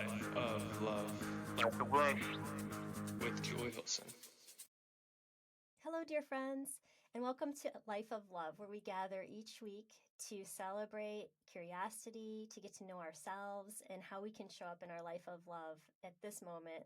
of love with Joy Hilsen. Hello, dear friends, and welcome to Life of Love, where we gather each week to celebrate curiosity, to get to know ourselves, and how we can show up in our life of love at this moment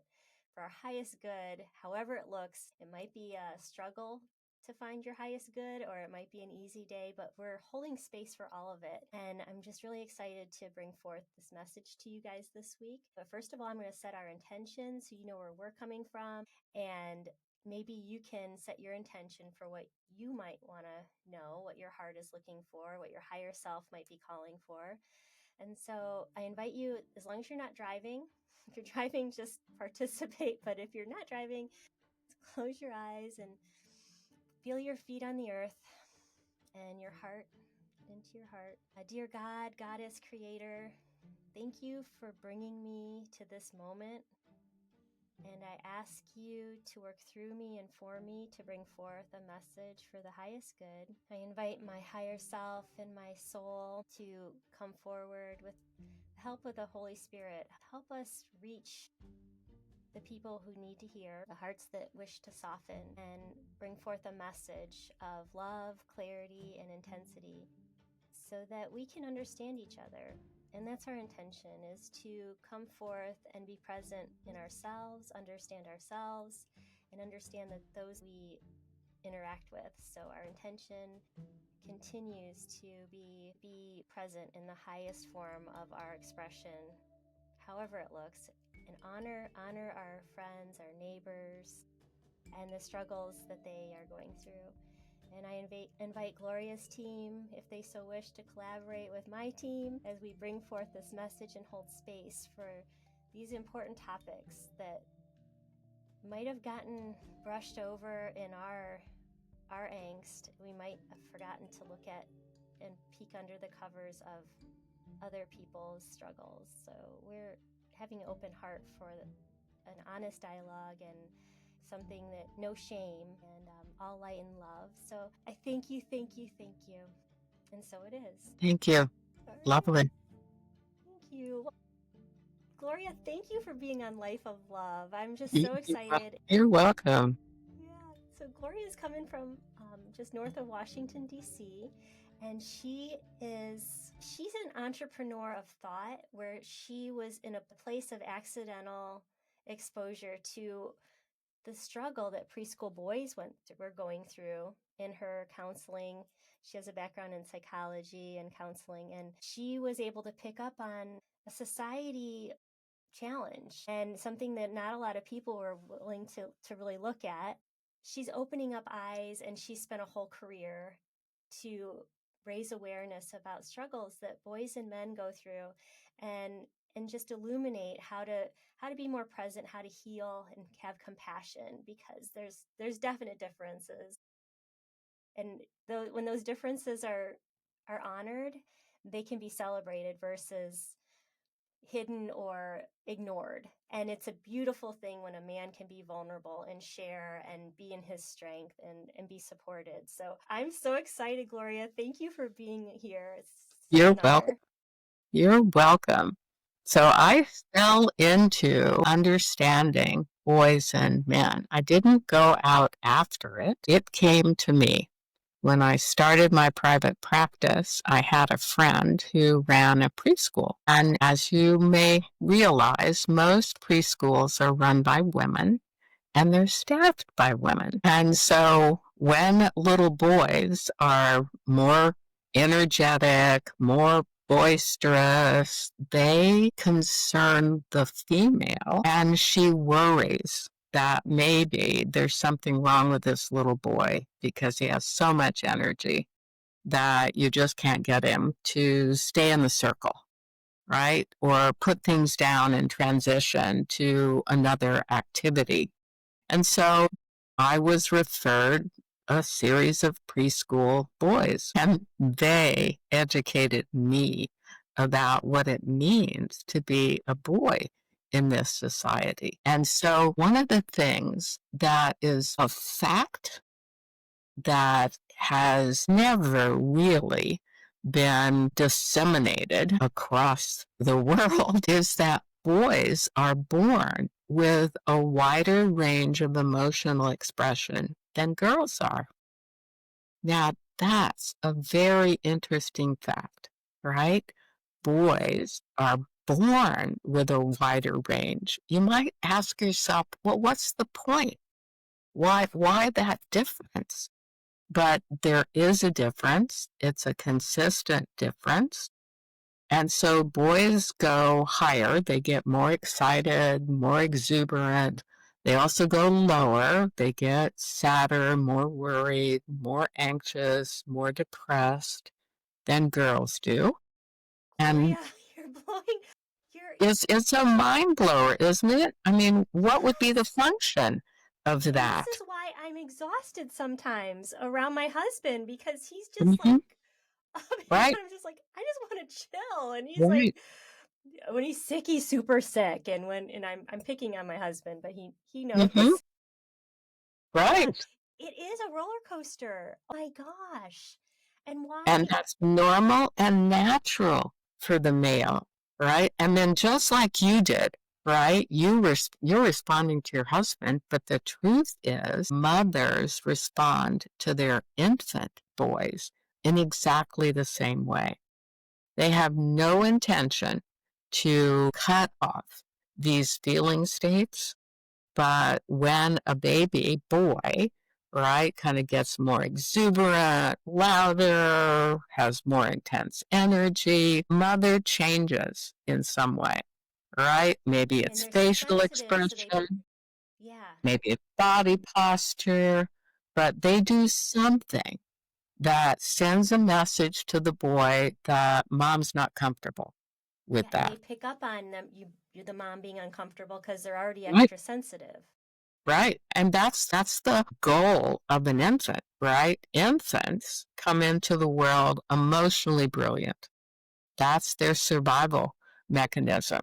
for our highest good, however it looks. It might be a struggle to find your highest good, or it might be an easy day, but we're holding space for all of it. And I'm just really excited to bring forth this message to you guys this week. But first of all, I'm going to set our intentions so you know where we're coming from, and maybe you can set your intention for what you might want to know, what your heart is looking for, what your higher self might be calling for. And so I invite you, as long as you're not driving, if you're driving, just participate. But if you're not driving, close your eyes and feel your feet on the earth and your heart into your heart. Dear God, Goddess, Creator, thank you for bringing me to this moment. And I ask you to work through me and for me to bring forth a message for the highest good. I invite my higher self and my soul to come forward with help of the Holy Spirit. Help us reach the people who need to hear, the hearts that wish to soften, and bring forth a message of love, clarity, and intensity so that we can understand each other. And that's our intention, is to come forth and be present in ourselves, understand ourselves, and understand that those we interact with. So our intention continues to be present in the highest form of our expression, however it looks, and honor our friends, our neighbors, and the struggles that they are going through. And I invite Gloria's team, if they so wish, to collaborate with my team as we bring forth this message and hold space for these important topics that might have gotten brushed over in our angst. We might have forgotten to look at and peek under the covers of other people's struggles. So we're having an open heart for an honest dialogue and something that no shame, and all light and love. So I thank you. And so it is. Thank you. Right. Lovely. Thank you. Gloria, thank you for being on Life of Love. I'm just so excited. You're welcome. Yeah. So Gloria is coming from just north of Washington, D.C., and she's an entrepreneur of thought, where she was in a place of accidental exposure to the struggle that preschool boys were going through in her counseling. She has a background in psychology and counseling, and she was able to pick up on a society challenge and something that not a lot of people were willing to really look at. She's opening up eyes, and she spent a whole career to raise awareness about struggles that boys and men go through, and just illuminate how to be more present, how to heal and have compassion, because there's definite differences. And when those differences are honored, they can be celebrated versus hidden or ignored. And it's a beautiful thing when a man can be vulnerable and share and be in his strength and be supported. So I'm so excited, Gloria. Thank you for being here. It's You're welcome. You're welcome. So I fell into understanding boys and men. I didn't go out after it. It came to me. When I started my private practice, I had a friend who ran a preschool. And as you may realize, most preschools are run by women and they're staffed by women. And so when little boys are more energetic, more boisterous, they concern the female, and she worries that maybe there's something wrong with this little boy because he has so much energy that you just can't get him to stay in the circle, right? Or put things down and transition to another activity. And so I was referred a series of preschool boys, and they educated me about what it means to be a boy in this society. And so one of the things that is a fact that has never really been disseminated across the world is that boys are born with a wider range of emotional expression than girls are. Now, that's a very interesting fact, right? Boys are born with a wider range. You might ask yourself, well, what's the point? Why that difference? But there is a difference. It's a consistent difference. And so boys go higher. They get more excited, more exuberant. They also go lower. They get sadder, more worried, more anxious, more depressed than girls do. And Gloria, you're blowing. You're. it's a mind blower, isn't it? I mean, what would be the Yes. function of And that? this is why I'm exhausted sometimes around my husband, because he's just Mm-hmm. like, Right, I'm just like, I just want to chill. And he's like, right, when he's sick, he's super sick. And I'm picking on my husband, but he mm-hmm. knows. Yeah, Right. it is a roller coaster. Oh my gosh. And And why? that's normal and natural for the male, right? And then just like you did, right? You're responding to your husband, but the truth is mothers respond to their infant boys in exactly the same way. They have no intention to cut off these feeling states, but when a baby boy, right, kind of gets more exuberant, louder, has more intense energy, mother changes in some way, right? Maybe And it's they're so facial sensitive, so they, expression, yeah. maybe it's body posture, but they do something that sends a message to the boy that mom's not comfortable with Yeah, and they that. pick up on them, you the mom being uncomfortable because they're already Right. extra sensitive. Right. And that's the goal of an infant, right? Infants come into the world emotionally brilliant. That's their survival mechanism,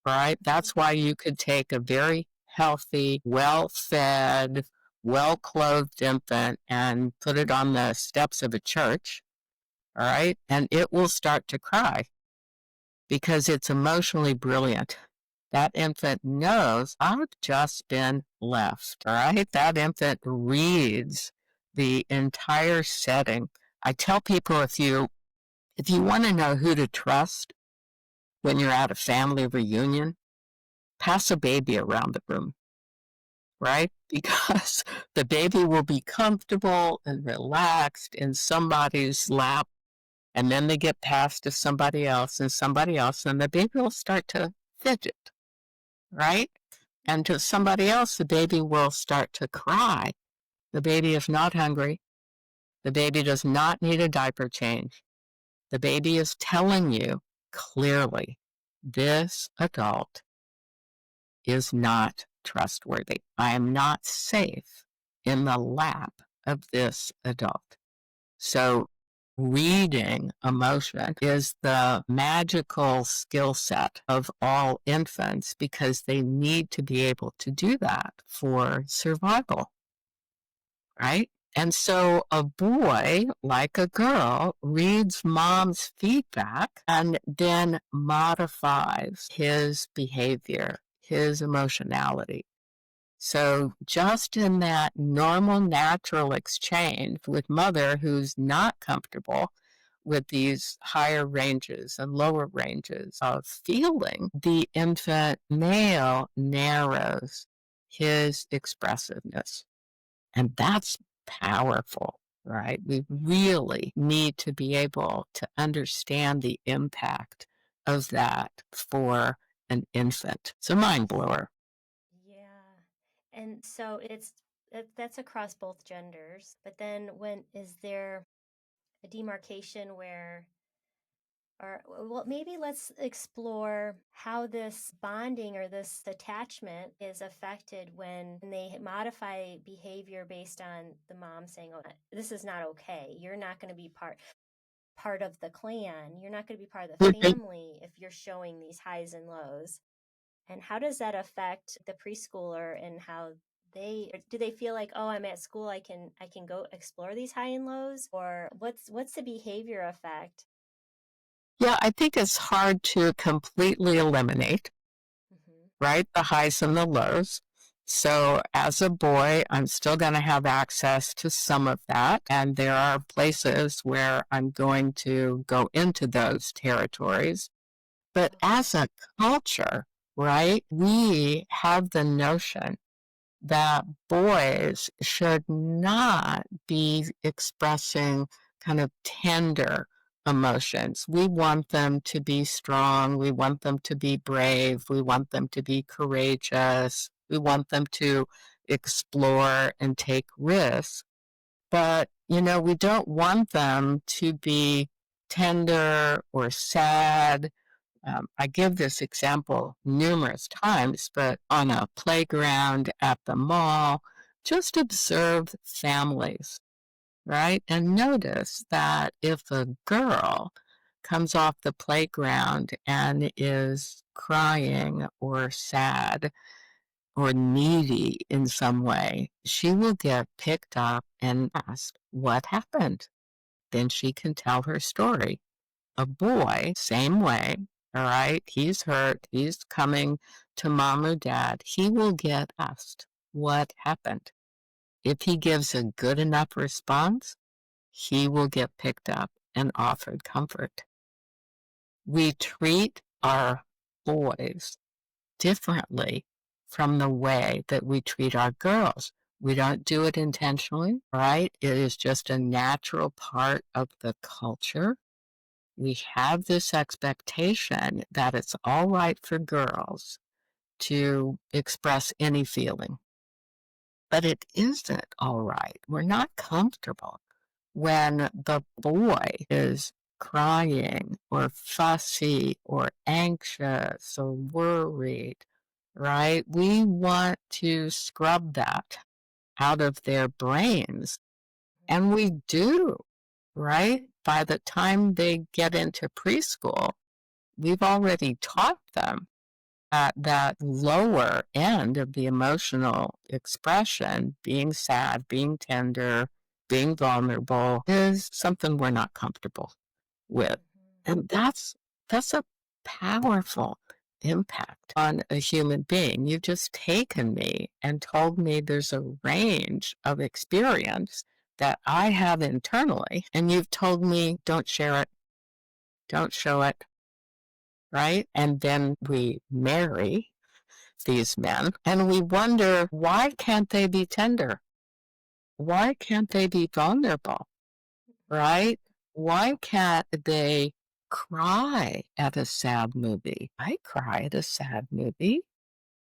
right? Mhm. That's why you could take a very healthy, well-fed, well-clothed infant and put it on the steps of a church, all right? And it will start to cry because it's emotionally brilliant. That infant knows I've just been left, all right? That infant reads the entire setting. I tell people if you want to know who to trust when you're at a family reunion, pass a baby around the room, right? Because the baby will be comfortable and relaxed in somebody's lap, and then they get passed to somebody else, and the baby will start to fidget, right? And to somebody else, the baby will start to cry. The baby is not hungry. The baby does not need a diaper change. The baby is telling you clearly, this adult is not trustworthy. I am not safe in the lap of this adult. So reading emotion is the magical skill set of all infants because they need to be able to do that for survival, right? And so a boy, like a girl, reads mom's feedback and then modifies his behavior, his emotionality. So just in that normal, natural exchange with mother who's not comfortable with these higher ranges and lower ranges of feeling, the infant male narrows his expressiveness. And that's powerful, right? We really need to be able to understand the impact of that for an infant. It's a mind blower. Yeah. And so that's across both genders. But then when is there a demarcation where, or well, maybe let's explore how this bonding or this attachment is affected when they modify behavior based on the mom saying, "Oh, this is not okay. You're not going to be part of the clan. You're not going to be part of the family if you're showing these highs and lows." And how does that affect the preschooler and how do they feel like, oh, I'm at school, I can go explore these high and lows, or what's the behavior effect? Yeah, I think it's hard to completely eliminate, right? The highs and the lows. So as a boy, I'm still going to have access to some of that. And there are places where I'm going to go into those territories. But Okay. as a culture, right, we have the notion that boys should not be expressing kind of tender emotions. We want them to be strong. We want them to be brave. We want them to be courageous. We want them to explore and take risks. But, we don't want them to be tender or sad. I give this example numerous times, but on a playground, at the mall, just observe families, right? And notice that if a girl comes off the playground and is crying or sad or needy in some way, she will get picked up and asked, "What happened?" Then she can tell her story. A boy, same way, all right? He's hurt. He's coming to mom or dad. He will get asked, "What happened?" If he gives a good enough response, he will get picked up and offered comfort. We treat our boys differently from the way that we treat our girls. We don't do it intentionally, right? It is just a natural part of the culture. We have this expectation that it's all right for girls to express any feeling, but it isn't all right. We're not comfortable when the boy is crying or fussy or anxious or worried, right? We want to scrub that out of their brains, and we do, right? By the time they get into preschool, we've already taught them at that lower end of the emotional expression, being sad, being tender, being vulnerable is something we're not comfortable with. And that's a powerful impact on a human being. You've just taken me and told me there's a range of experience that I have internally, and you've told me don't share it, don't show it, right? And then we marry these men and we wonder, why can't they be tender? Why can't they be vulnerable, right? Why can't they cry at a sad movie? I cry at a sad movie,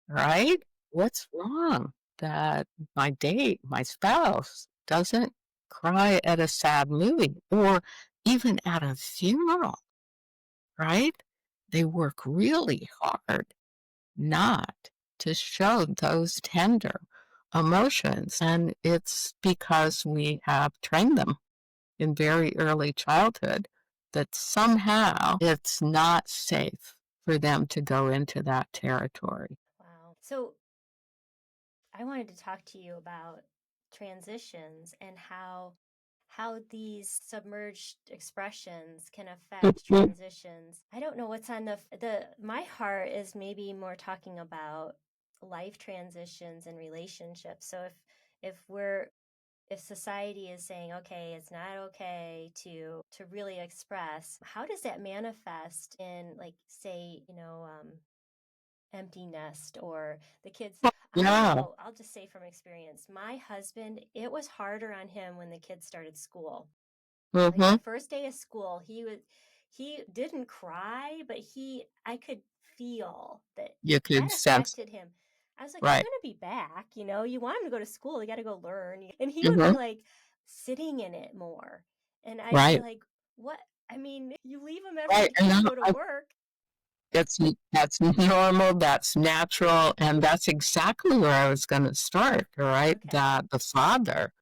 right? What's wrong that my date, my spouse, doesn't cry at a sad movie or even at a funeral, right? They work really hard not to show those tender emotions. And it's because we have trained them in very early childhood that somehow it's not safe for them to go into that territory. Wow. So I wanted to talk to you about transitions and how these submerged expressions can affect transitions. I don't know what's on the my heart is maybe more talking about life transitions and relationships. So if society is saying, okay, it's not okay to really express, how does that manifest in, like, say, empty nest or the kids? I Yeah. know, I'll just say from experience, my husband, it was harder on him when the kids started school. Like Mm-hmm. the first day of school, he didn't cry, but I could feel that You could that sense, affected him. I was like, you're right. going to be back, you want him to go to school, you got to go learn. And he would Mm-hmm. be like sitting in it more. And I'd be Right. like, what? I mean, you leave him Right. every day And to now go to work. that's normal, that's natural, and that's exactly where I was going to start, right? Okay. That the father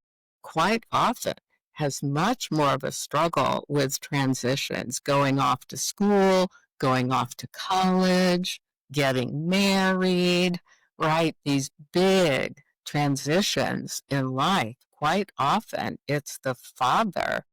quite often has much more of a struggle with transitions, going off to school, going off to college, getting married, right? These big transitions in life. Quite often, it's the father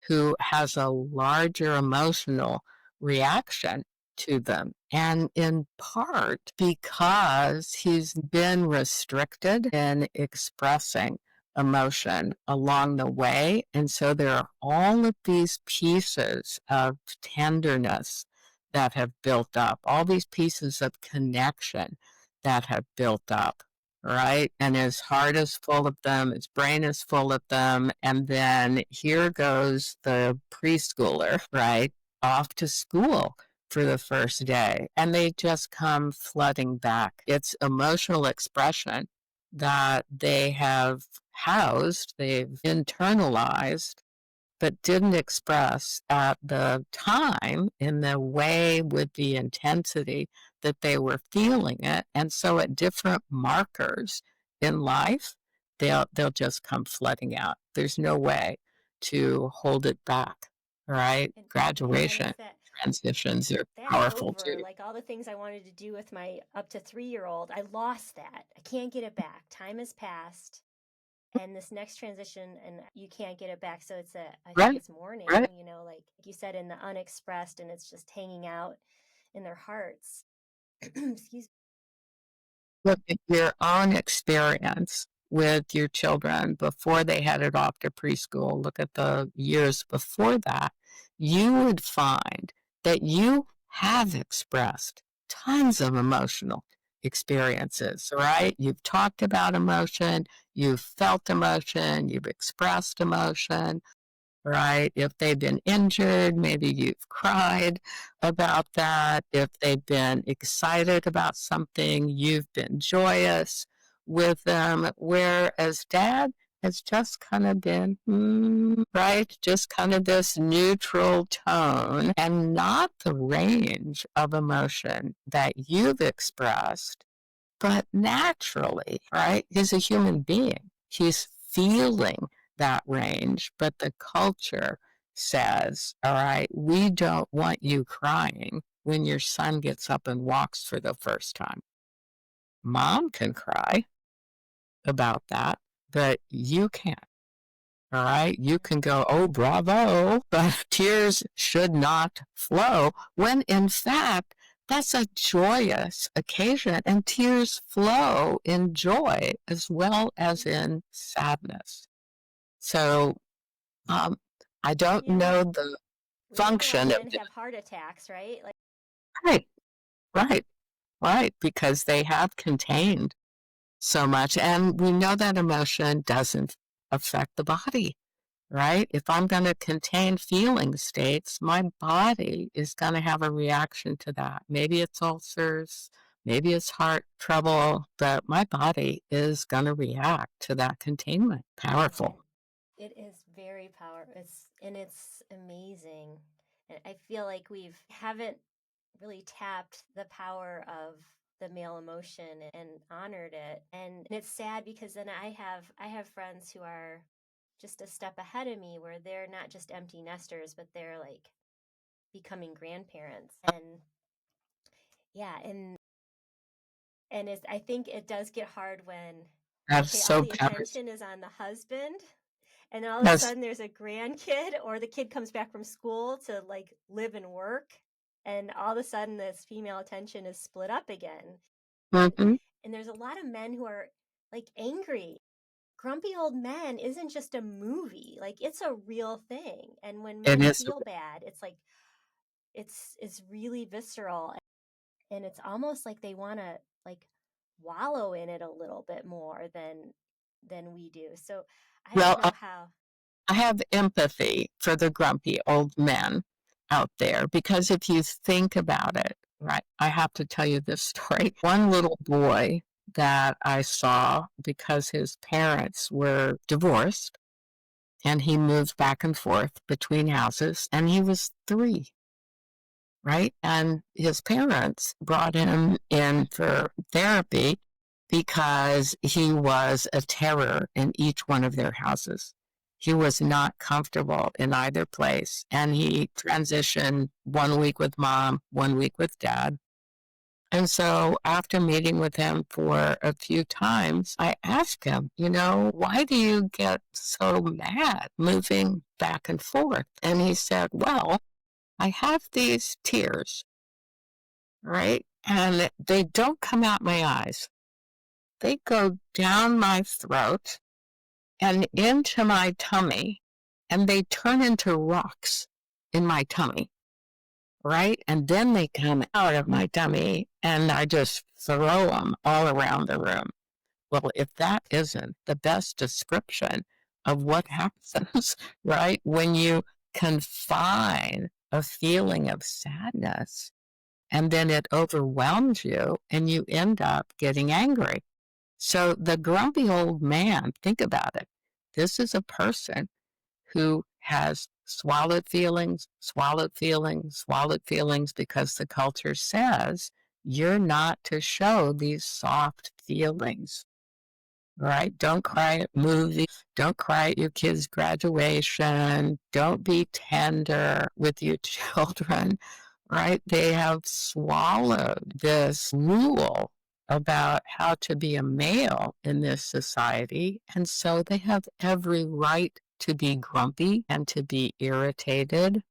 who has a larger emotional reaction to them. And in part because he's been restricted in expressing emotion along the way. And so there are all of these pieces of tenderness that have built up, all these pieces of connection that have built up, right? And his heart is full of them, his brain is full of them. And then here goes the preschooler, right? Off to school for the first day. And they just come flooding back. It's emotional expression that they have housed, they've internalized, but didn't express at the time in the way with the intensity that they were feeling it. And so at different markers in life, they'll just come flooding out. There's no way to hold it back, right? And Graduation it's that transitions are that's powerful over. too. Like all the things I wanted to do with my up to 3-year-old, I lost that. I can't get it back. Time has passed. And this next transition, and you can't get it back. So I think Right, it's mourning, right. like you said, in the unexpressed, and it's just hanging out in their hearts. Excuse Look at your own experience with your children before they headed off to preschool. Look at the years before that. You would find that you have expressed tons of emotional experiences, right? You've talked about emotion, you've felt emotion, you've expressed emotion, right? If they've been injured, maybe you've cried about that. If they've been excited about something, you've been joyous with them. Whereas dad has just kind of been, right? Just kind of this neutral tone and not the range of emotion that you've expressed, but naturally, right? He's a human being. He's feeling that range, but the culture says, all right, we don't want you crying when your son gets up and walks for the first time. Mom can cry about that, but you can't. All right, you can go, oh, bravo, but tears should not flow, when in fact, that's a joyous occasion, and tears flow in joy as well as in sadness. So I don't Yeah. know the We know a lot of function of men it. have heart attacks, right? Like, Right, right, right, because they have contained so much, and we know that emotion doesn't affect the body. Right? If I'm going to contain feeling states, my body is going to have a reaction to that. Maybe it's ulcers, maybe it's heart trouble, but my body is going to react to that containment. Powerful. it is very powerful. It's amazing. And I feel like we haven't really tapped the power of the male emotion and honored it. And it's sad because then I have friends who are just a step ahead of me, where they're not just empty nesters, but they're like becoming grandparents. And yeah, and it's, I think it does get hard when, That's okay, all so the powerful. attention is on the husband, and all of a Yes. sudden there's a grandkid, or the kid comes back from school to like live and work, and all of a sudden this female attention is split up again. Mm-hmm. And there's a lot of men who are like angry. Grumpy old men isn't just a movie, like it's a real thing. And when It men is. feel bad, it's like it's really visceral, and it's almost like they want to like wallow in it a little bit more than we do. So I don't Well, know how. I have empathy for the grumpy old men out there because if you think about it, right, I have to tell you this story. One little boy that I saw because his parents were divorced and he moved back and forth between houses and he was 3, right? And his parents brought him in for therapy because he was a terror in each one of their houses. He was not comfortable in either place. And he transitioned 1 week with mom, 1 week with dad. And so after meeting with him for a few times, I asked him, why do you get so mad moving back and forth? And he said, well, I have these tears right? And they don't come out my eyes. They go down my throat and into my tummy, and they turn into rocks in my tummy, right? And then they come out of my tummy, and I just throw them all around the room. Well, if that isn't the best description of what happens, right, when you confine a feeling of sadness and then it overwhelms you and you end up getting angry. So the grumpy old man, think about it. This is a person who has swallowed feelings, swallowed feelings, swallowed feelings because the culture says you're not to show these soft feelings, right? Don't cry at movies. Don't cry at your kid's graduation. Don't be tender with your children, right? They have swallowed this rule about how to be a male in this society. And so they have every right to be grumpy and to be irritated,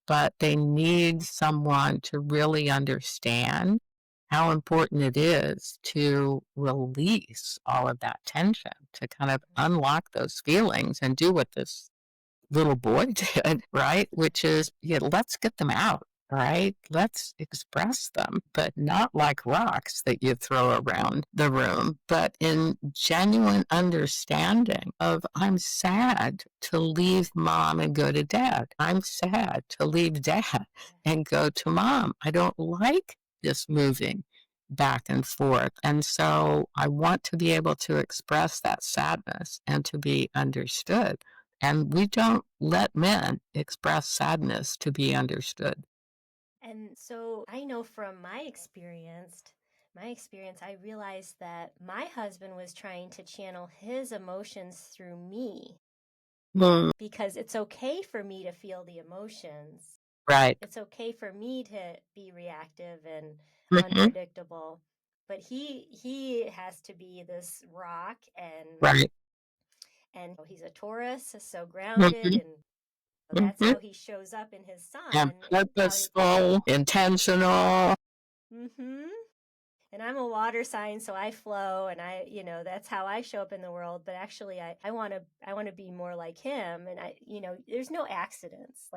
but they need someone to really understand how important it is to release all of that tension, to kind of unlock those feelings and do what this little boy did, right? Which is, yeah, let's get them out, right? Let's express them, but not like rocks that you throw around the room, but in genuine understanding of, I'm sad to leave mom and go to dad. I'm sad to leave dad and go to mom. I don't like this moving back and forth. And so I want to be able to express that sadness and to be understood. And we don't let men express sadness to be understood. And so I know from my experience, I realized that my husband was trying to channel his emotions through me because it's okay for me to feel the emotions. Right. It's okay for me to be reactive and Mm-hmm. unpredictable. But he has to be this rock, Right. and he's a Taurus, so grounded, and that's how he shows up in his son. And purposeful, intentional. Mm-hmm. And I'm a water sign, so I flow, and that's how I show up in the world. But actually, I want to be more like him. And there's no accidents.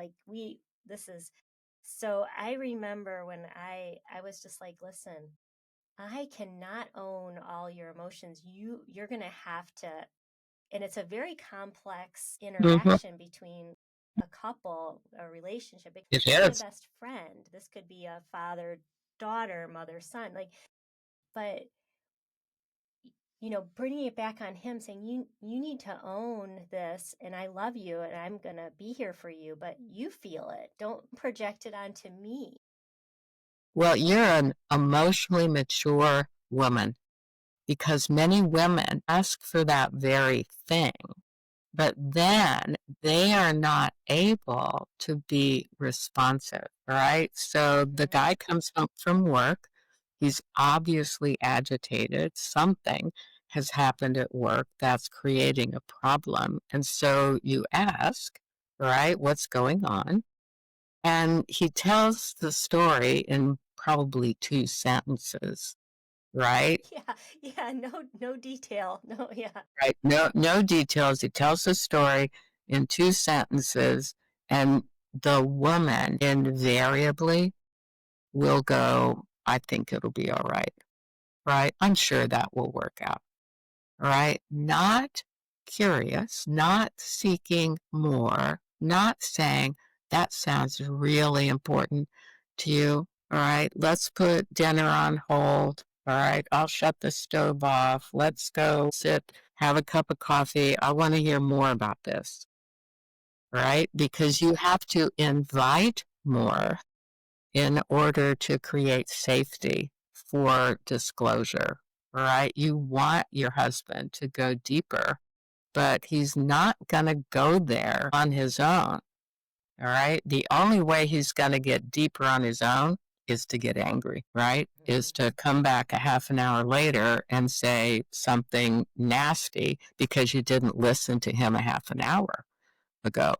So I remember when I was just like, listen, I cannot own all your emotions. You're going to have to, and it's a very complex interaction between a couple, a relationship. It could be a best friend. This could be a father, daughter, mother, son. But bringing it back on him, saying you need to own this, and I love you, and I'm going to be here for you, but you feel it. Don't project it onto me. Well, you're an emotionally mature woman, because many women ask for that very thing, but then they are not able to be responsive, right? So the guy comes home from work. He's obviously agitated. Something has happened at work that's creating a problem. And so you ask, right, what's going on? And he tells the story in probably 2 sentences, right? Yeah, no detail. No, yeah. Right. No details. He tells the story in 2 sentences, and the woman invariably will go, I think it'll be all right. Right? I'm sure that will work out. Right? Not curious, not seeking more, not saying, that sounds really important to you. All right, let's put dinner on hold. All right, I'll shut the stove off. Let's go sit, have a cup of coffee. I want to hear more about this. Right? Because you have to invite more in order to create safety for disclosure, right? You want your husband to go deeper, but he's not going to go there on his own, all right? The only way he's going to get deeper on his own is to get angry, right? Is to come back a half an hour later and say something nasty because you didn't listen to him a half an hour ago.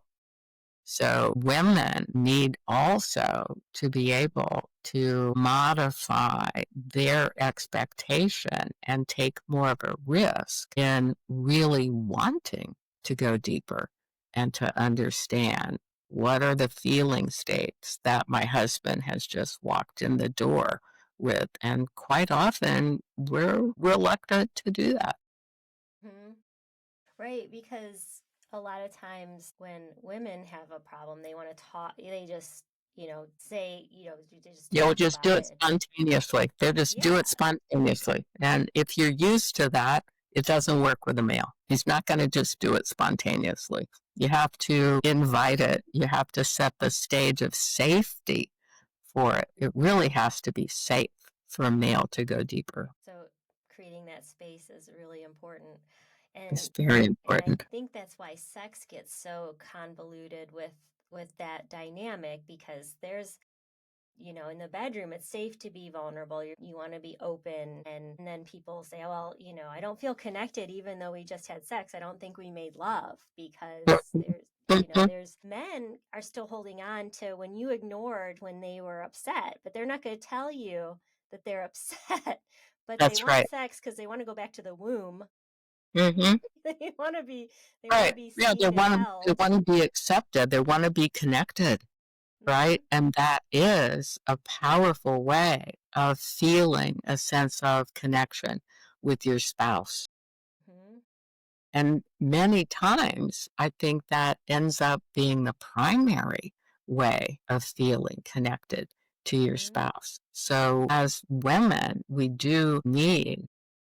So women need also to be able to modify their expectation and take more of a risk in really wanting to go deeper and to understand what are the feeling states that my husband has just walked in the door with. And quite often we're reluctant to do that. Mhm. Right, because a lot of times when women have a problem, they want to talk, they just, say, they just You'll talk just do about it it. spontaneously. They'll just do it Yeah. spontaneously. And if you're used to that, it doesn't work with a male. He's not going to just do it spontaneously. You have to invite it. You have to set the stage of safety for it. It really has to be safe for a male to go deeper. So creating that space is really important. It's And very and I important. think that's why sex gets so convoluted with that dynamic, because there's, in the bedroom, it's safe to be vulnerable. You want to be open. And then people say, well, I don't feel connected even though we just had sex. I don't think we made love, because Mhm. there's men are still holding on to when you ignored when they were upset, but they're not going to tell you that they're upset, but they That's want right. sex because they want to go back to the womb. Hmm. They want to be, Right. Yeah, seen and they held. want to be accepted. They want to be connected. Right? Hmm. And that is a powerful way of feeling a sense of connection with your spouse. Hmm. And many times, I think that ends up being the primary way of feeling connected to your Hmm. spouse. So, as women, we do need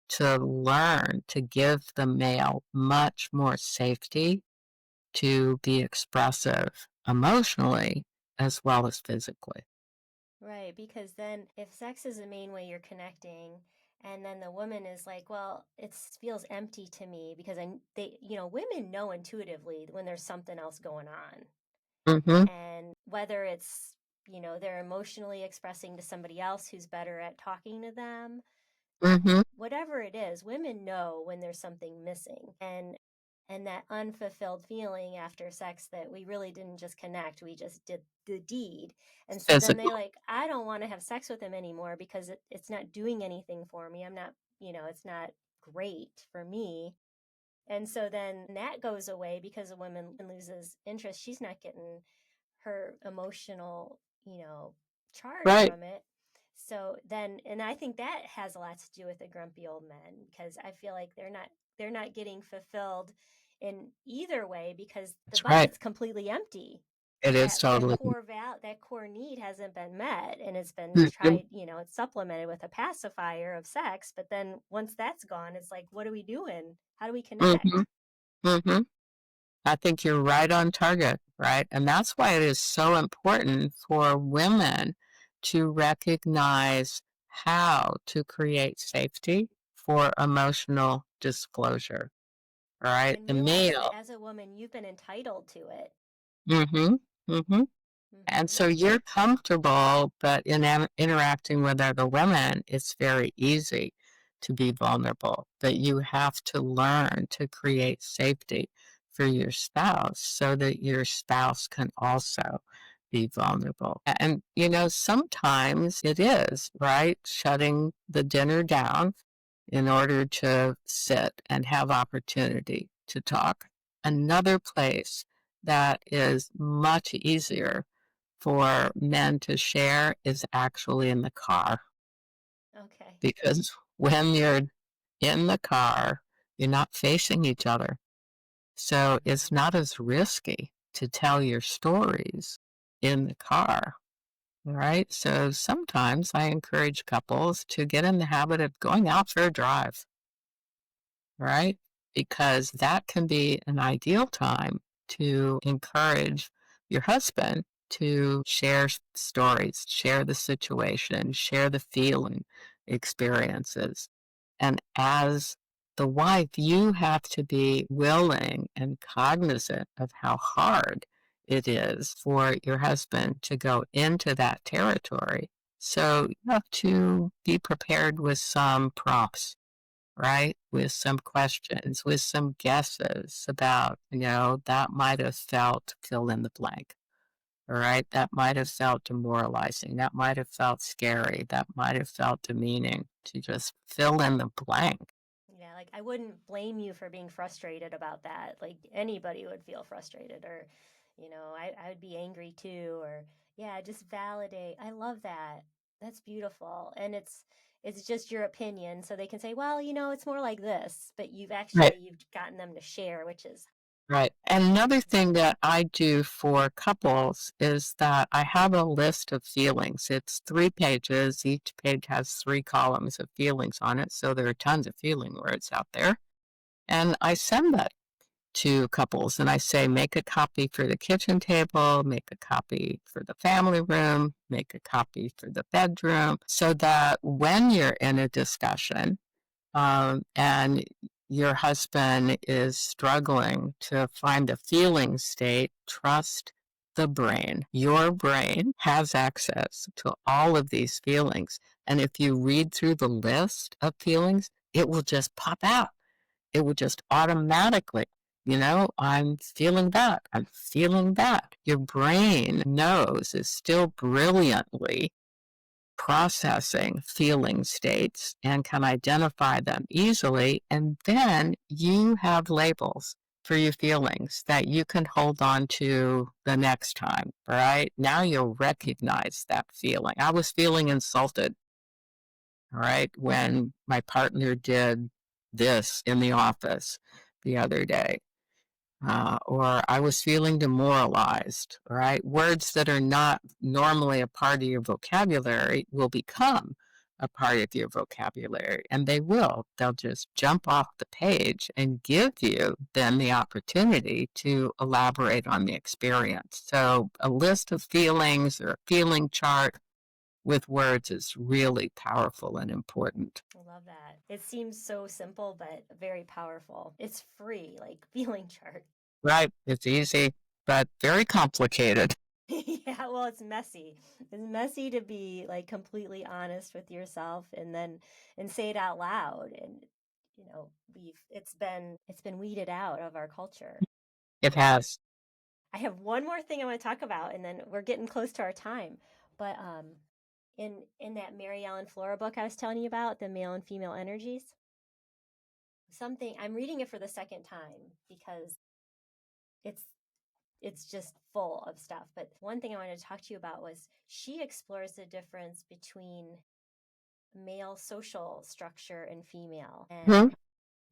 to learn to give the male much more safety to be expressive emotionally as well as physically. Right, because then if sex is the main way you're connecting, and then the woman is like, well, it feels empty to me because women know intuitively when there's something else going on. Mm-hmm. And whether it's, they're emotionally expressing to somebody else who's better at talking to them, Mm-hmm. whatever it is, women know when there's something missing. And that unfulfilled feeling after sex, that we really didn't just connect, we just did the deed. And so then they Physical. like, I don't want to have sex with him anymore because it's not doing anything for me. I'm not, it's not great for me. And so then that goes away because a woman loses interest. She's not getting her emotional, charge Right. from it. So then, and I think that has a lot to do with the grumpy old men, because I feel like they're not getting fulfilled in either way, because the That's right. bucket's completely empty. It is That totally. core need hasn't been met, and it's been Mm-hmm. tried, it's supplemented with a pacifier of sex, but then once that's gone, it's like, what are we doing? How do we Mm-hmm. connect? Mm-hmm. I think you're right on target, right? And that's why it is so important for women to recognize how to create safety for emotional disclosure, right? And The realize that male. as a woman, you've been entitled to it. Mm-hmm. Mm-hmm. And Hmm. so you're comfortable, but in interacting with other women, it's very easy to be vulnerable. But you have to learn to create safety for your spouse so that your spouse can also be vulnerable. And, sometimes it is, right? Shutting the dinner down in order to sit and have opportunity to talk. Another place that is much easier for men to share is actually in the car, Okay. because when you're in the car, you're not facing each other. So it's Hmm. not as risky to tell your stories in the car, right? So sometimes I encourage couples to get in the habit of going out for a drive, right? Because that can be an ideal time to encourage your husband to share stories, share the situation, share the feeling experiences. And as the wife, you have to be willing and cognizant of how hard it is for your husband to go into that territory. So you have to be prepared with some prompts, right? With some questions, with some guesses about, that might have felt fill in the blank. all right? That might have felt demoralizing. That might have felt scary. That might have felt demeaning, to just fill in the blank. Yeah, like I wouldn't blame you for being frustrated about that. Like anybody would feel frustrated, or, I would be angry too, or yeah, just validate. I love that. That's beautiful. And it's just your opinion. So they can say, well, it's more like this, but Right. you've gotten them to share, which is Right. And another thing that I do for couples is that I have a list of feelings. It's 3 pages. Each page has 3 columns of feelings on it. So there are tons of feeling words out there. And I send that to couples and I say, make a copy for the kitchen table, make a copy for the family room, make a copy for the bedroom, so that when you're in a discussion, and your husband is struggling to find a feeling state, trust the brain. Your brain has access to all of these feelings. And if you read through the list of feelings, it will just pop out. It will just automatically, I'm feeling that. I'm feeling that. Your brain knows, is still brilliantly processing feeling states and can identify them easily. And then you have labels for your feelings that you can hold on to the next time, right? Now you'll recognize that feeling. I was feeling insulted, all right, when my partner did this in the office the other day. Or I was feeling demoralized, right? Words that are not normally a part of your vocabulary will become a part of your vocabulary, and they will. They'll just jump off the page and give you then the opportunity to elaborate on the experience. So a list of feelings or a feeling chart with words is really powerful and important. I love that. It seems so simple, but very powerful. It's free, like feeling chart. Right? It's easy, but very complicated. Yeah, well, it's messy. It's messy to be like completely honest with yourself and say it out loud. And it's been weeded out of our culture. It has. I have one more thing I want to talk about, and then we're getting close to our time. But in that Mary Ellen Flora book I was telling you about, the male and female energies, something I'm reading it for the second time because it's it's just full of stuff. But one thing I wanted to talk to you about was she explores the difference between male social structure and female. And Hmm.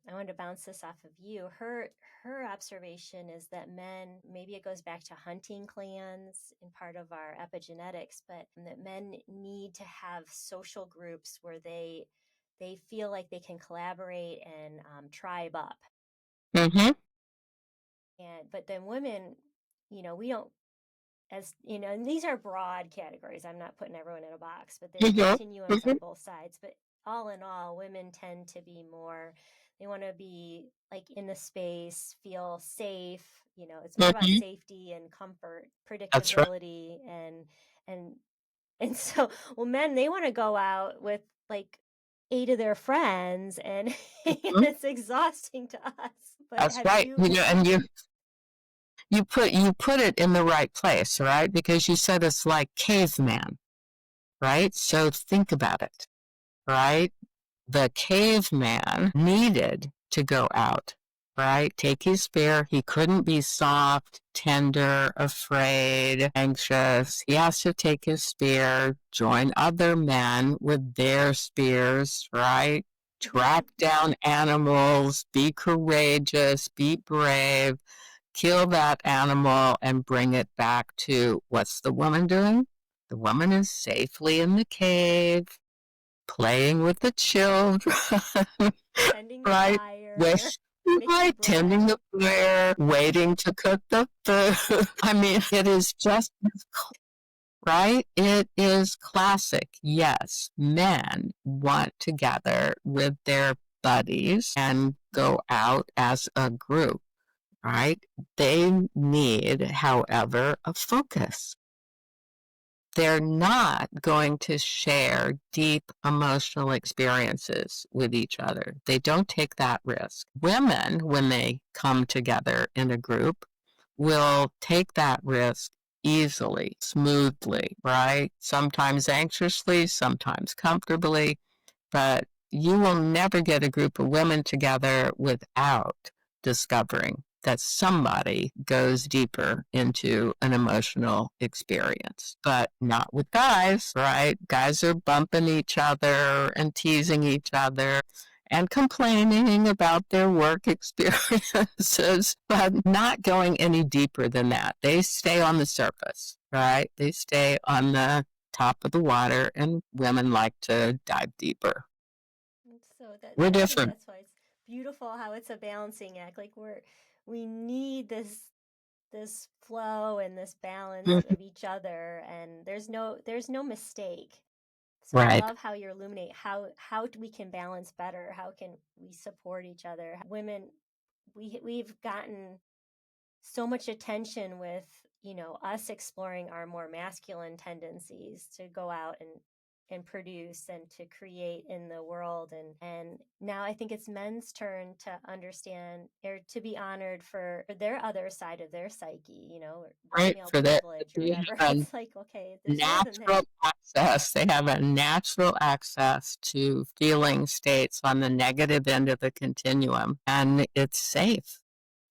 I wanted to bounce this off of you. Her observation is that men, maybe it goes back to hunting clans in part of our epigenetics, but that men need to have social groups where they feel like they can collaborate and tribe up. Mm-hmm. But then women, we don't, as and these are broad categories. I'm not putting everyone in a box, but there's Mm-hmm. continuums Mm-hmm. on both sides. But all in all, women tend to be more, they want to be like in the space, feel safe. It's more about Mm-hmm. safety and comfort, That's right. predictability, and and so, well, men, they want to go out with like 8 of their friends, and Mhm. it's exhausting to us. But That's have right. you? And you put it in the right place, right? Because you said it's like caveman, right? So think about it, right? The caveman needed to go out, right? Take his spear. He couldn't be soft, tender, afraid, anxious. He has to take his spear, join other men with their spears, right? Track down animals, be courageous, be brave, kill that animal, and bring it back to what's the woman doing? The woman is safely in the cave, playing with the children, Tending the right? fire, With, making right, tending bread. the fire, waiting to cook the food. I mean, it is just, right? It is classic. Yes, men want to gather with their buddies and go out as a group, right? They need, however, a focus. They're not going to share deep emotional experiences with each other. They don't take that risk. Women, when they come together in a group, will take that risk easily, smoothly, right? Sometimes anxiously, sometimes comfortably, but you will never get a group of women together without discovering that somebody goes deeper into an emotional experience. But not with guys, right? Guys are bumping each other and teasing each other and complaining about their work experiences, but not going any deeper than that. They stay on the surface, right? They stay on the top of the water, and women like to dive deeper. So We're I think different. that's why it's beautiful how it's a balancing act. Like we need this flow and this balance Mhm. of each other, and there's no mistake. So I Right. love how you illuminate how we can balance better. How can we support each other? Women, we've gotten so much attention with us exploring our more masculine tendencies to go out and produce and to create in the world, and now I think it's men's turn to understand or to be honored for their other side of their psyche, or white Right. male For that, privilege or they whatever. have a It's like, okay, there's more than natural that. access. They have a natural access to feeling states on the negative end of the continuum, and it's safe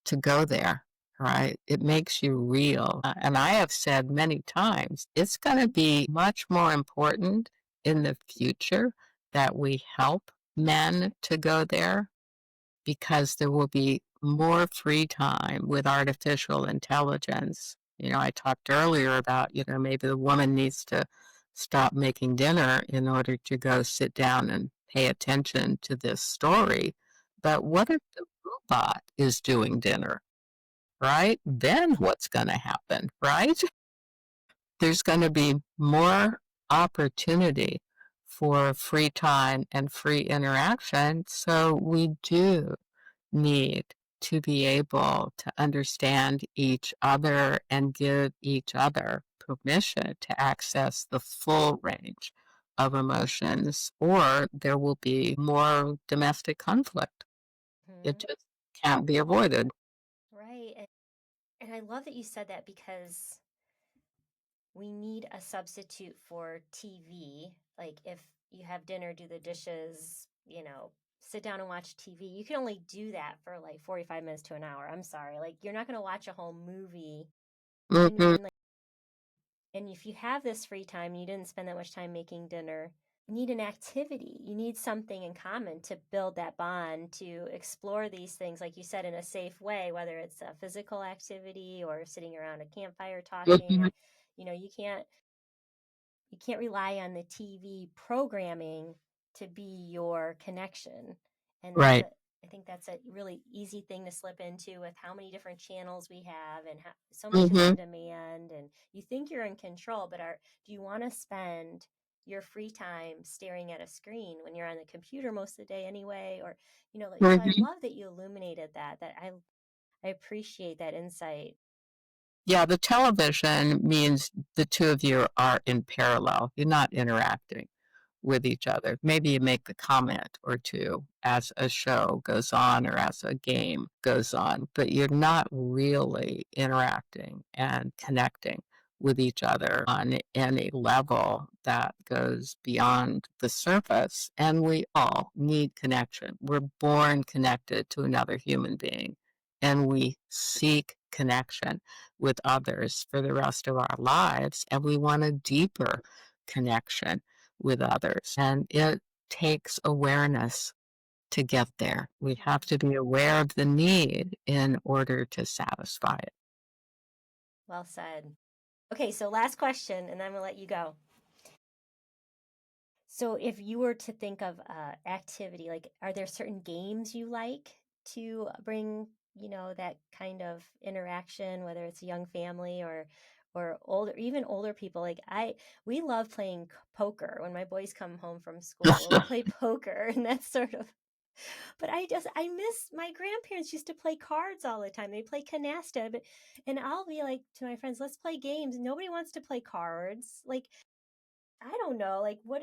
to go there, right? It makes you real. And I have said many times, it's going to be much more important in the future that we help men to go there because there will be more free time with artificial intelligence. I talked earlier about, maybe the woman needs to stop making dinner in order to go sit down and pay attention to this story. But what if the robot is doing dinner, right? Then what's going to happen, right? There's going to be more opportunity for free time and free interaction. So we do need to be able to understand each other and give each other permission to access the full range of emotions, or there will be more domestic conflict. It Hmm. just can't be avoided. Right. And I love that you said that, because we need a substitute for TV. Like, if you have dinner, do the dishes, sit down and watch TV. You can only do that for like 45 minutes to an hour. I'm sorry. Like, you're not going to watch a whole movie. Mm-hmm. And if you have this free time and you didn't spend that much time making dinner, you need an activity. You need something in common to build that bond, to explore these things, like you said, in a safe way, whether it's a physical activity or sitting around a campfire talking. Mm-hmm. And you can't rely on the TV programming to be your connection. And Right. I think that's a really easy thing to slip into with how many different channels we have, and so much is Mm-hmm. on demand, and you think you're in control, but do you want to spend your free time staring at a screen when you're on the computer most of the day anyway? Or, so I Mm-hmm. love that you illuminated that I appreciate that insight. Yeah, the television means the two of you are in parallel. You're not interacting with each other. Maybe you make the comment or two as a show goes on or as a game goes on, but you're not really interacting and connecting with each other on any level that goes beyond the surface. And we all need connection. We're born connected to another human being, and we seek connection with others for the rest of our lives. And we want a deeper connection with others. And it takes awareness to get there. We have to be aware of the need in order to satisfy it. Well said. Okay, so last question, and then I'm gonna let you go. So if you were to think of activity, like, are there certain games you like to bring, that kind of interaction, whether it's a young family or older, even older people? Like, we love playing poker. When my boys come home from school, we'll play poker, and that's sort of. But I miss my grandparents used to play cards all the time. They play canasta, and I'll be like to my friends, let's play games. Nobody wants to play cards. Like, I don't know. Like, what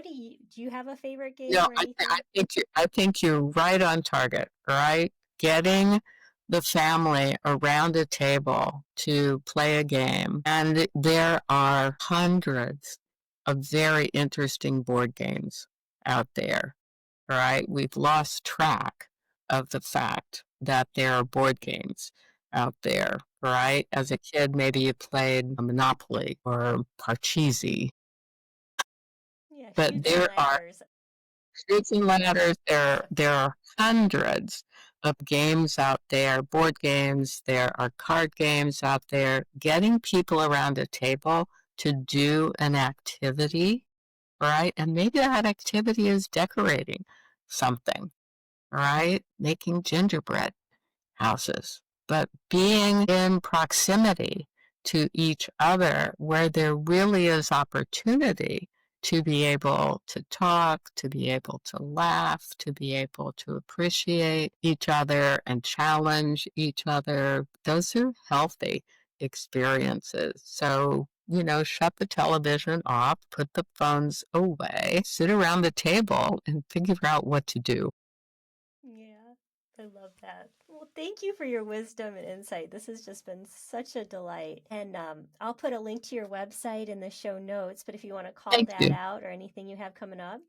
do you have a favorite game or I anything? think I think you're right on target, right? Getting the family around a table to play a game. And there are hundreds of very interesting board games out there, right? We've lost track of the fact that there are board games out there, right? As a kid, maybe you played Monopoly or Parcheesi, Yeah, but shoots and there are ladders. Shoots and ladders. Yeah. There are hundreds of games out there, board games. There are card games out there. Getting people around a table to do an activity, right? And maybe that activity is decorating something, right? Making gingerbread houses, but being in proximity to each other where there really is opportunity to be able to talk, to be able to laugh, to be able to appreciate each other and challenge each other. Those are healthy experiences. So, shut the television off, put the phones away, sit around the table and figure out what to do. Yeah, I love that. Well, thank you for your wisdom and insight. This has just been such a delight. And I'll put a link to your website in the show notes, but if you want to call Thank that you. out or anything you have coming up.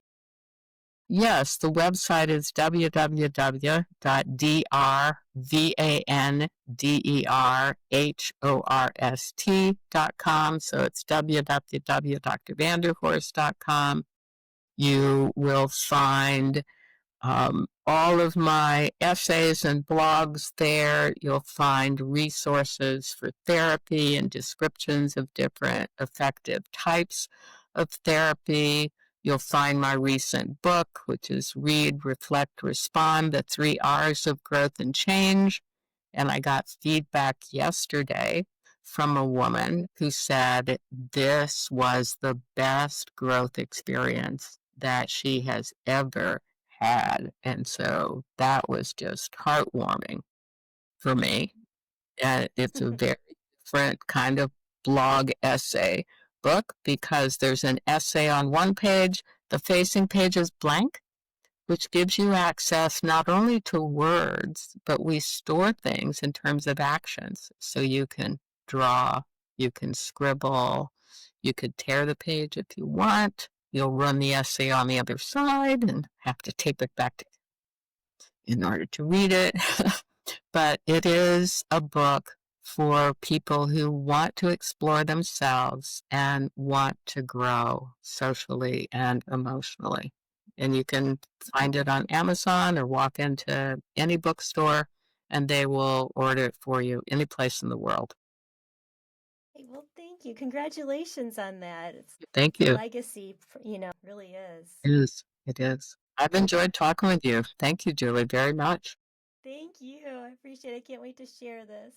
Yes, the website is www.drvanderhorst.com. So it's www.drvanderhorst.com. You will find all of my essays and blogs there. You'll find resources for therapy and descriptions of different effective types of therapy. You'll find my recent book, which is Read, Reflect, Respond, the 3 R's of Growth and Change. And I got feedback yesterday from a woman who said this was the best growth experience that she has ever had. And so that was just heartwarming for me. And it's a very different kind of blog essay book because there's an essay on one page, the facing page is blank, which gives you access not only to words, but we store things in terms of actions. So you can draw, you can scribble, you could tear the page if you want. You'll run the essay on the other side and have to tape it back in order to read it. But it is a book for people who want to explore themselves and want to grow socially and emotionally. And you can find it on Amazon or walk into any bookstore and they will order it for you any place in the world. Hey, well, thank you. Congratulations on that. Thank It's a you. legacy, really is. It is. It is. I've enjoyed talking with you. Thank you, Julie, very much. Thank you. I appreciate it. I can't wait to share this.